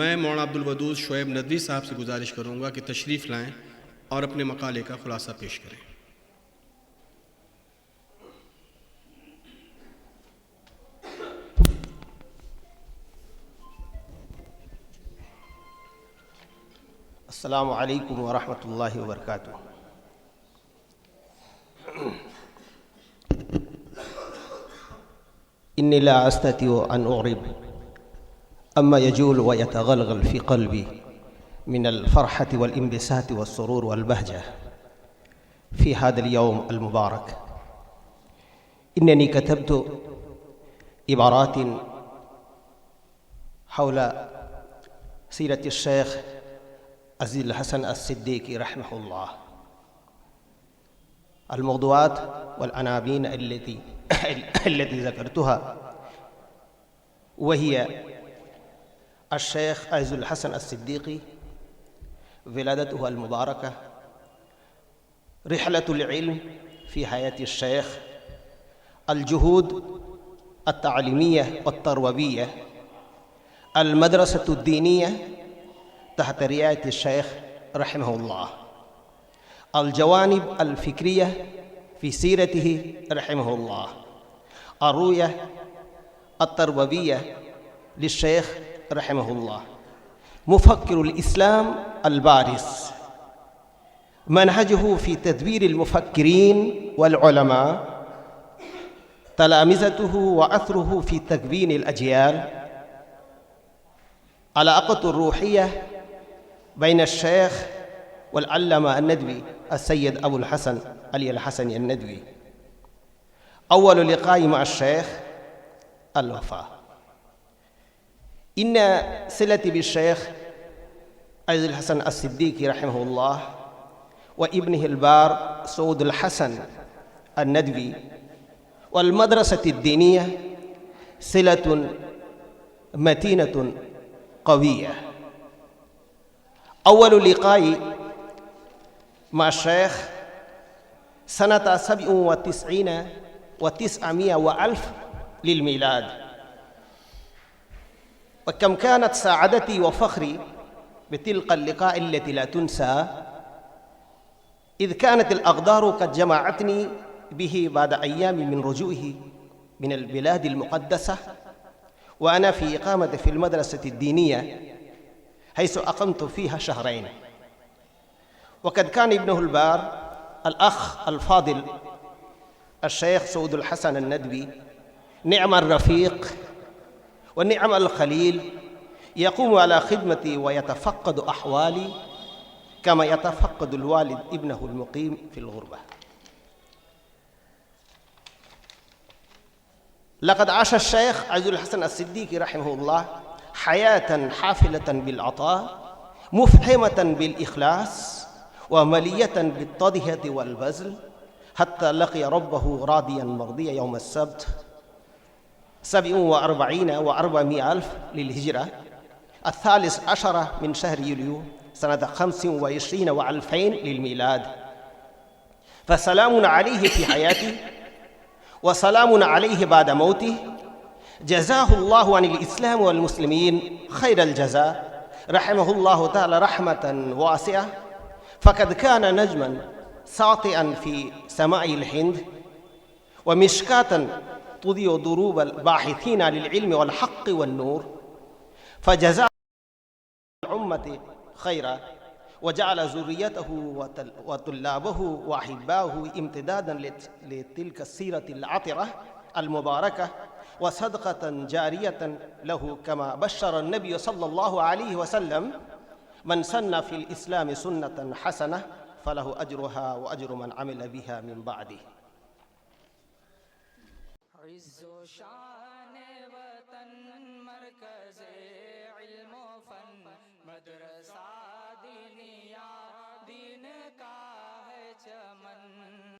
मैं मौलाना अब्दुल वदूद शोएब नदवी साहब से गुजारिश करूँगा कि तशरीफ़ लाएँ और अपने मकाले का खुलासा पेश करें। अस्सलामु अलैकुम व रहमतुल्लाहि व बरकातुहू। इन्नी ला अस्ततिउ अन उग़रिब अम्मा यजूल व यतगलगल फ़ी क़ल्बी मिनल फ़रहति वल इंबिसाति वस्सुरूर वल बहजा फ़ी हादल यौम अल मुबारक। इन्ननी कतब्तु इबारातिन हौला सीरति शेख अज़ीज़ हसन अस्सिद्दीक़ी रहमहुल्लाह। الموضوعات والعناوين التي ذكرتها وهي الشيخ عز الحسن الصديقي، ولادته المباركة، رحلة العلم في حياة الشيخ، الجهود التعليمية والتربوية، المدرسة الدينية تحت رعاية الشيخ رحمه الله، الجوانب الفكرية في سيرته رحمه الله، الرؤية التربوية للشيخ رحمه الله، مفكر الإسلام البارز، منهجه في تدبير المفكرين والعلماء، تلامذته وأثره في تكوين الأجيال، علاقة الروحية بين الشيخ والعلامة الندوي السيد أبو الحسن علي الحسني الندوي. أول لقاء مع الشيخ الوفاة. إن صلتي بالشيخ عز الحسن الصديقي رحمه الله وابنه البار سعود الحسن الندوي والمدرسة الدينية صلة متينة قوية. أول لقاء مع الشيخ سنة 97 و900 وألف للميلاد، وكم كانت سعادتي وفخري بتلك اللقاء التي لا تنسى، إذ كانت الأقدار قد جمعتني به بعد أيام من رجوعه من البلاد المقدسة، وأنا في إقامة في المدرسة الدينية حيث أقمت فيها شهرين. وقد كان ابنه البار الأخ الفاضل الشيخ سعود الحسن الندوي نعم الرفيق ونعم الخليل، يقوم على خدمتي ويتفقد أحوالي كما يتفقد الوالد ابنه المقيم في الغربة. لقد عاش الشيخ عز الحسن الصديقي رحمه الله حياة حافلة بالعطاء، مفحمة بالإخلاص، وملية بالتضحية والبذل، حتى لقي ربه راضيا مرضيا يوم السبت 47 و400 ألف للهجرة 13 من شهر يوليو سنة 25 و2000 للميلاد. فسلام عليه في حياته وسلام عليه بعد موته، جزاه الله عن الإسلام والمسلمين خير الجزاء، رحمه الله تعالى رحمة واسعة، فقد كان نجما ساطعا في سماء الهند ومشكاة تضيء دروب الباحثين للعلم والحق والنور، فجزاه الأمة خيرا، وجعل ذريته وطلابه وأحباؤه امتدادا لتلك السيرة العطرة المباركة وصدقة جارية له، كما بشر النبي صلى الله عليه وسلم: من سن في الإسلام سنة حسنة فله أجرها وأجر من عمل بها من بعده.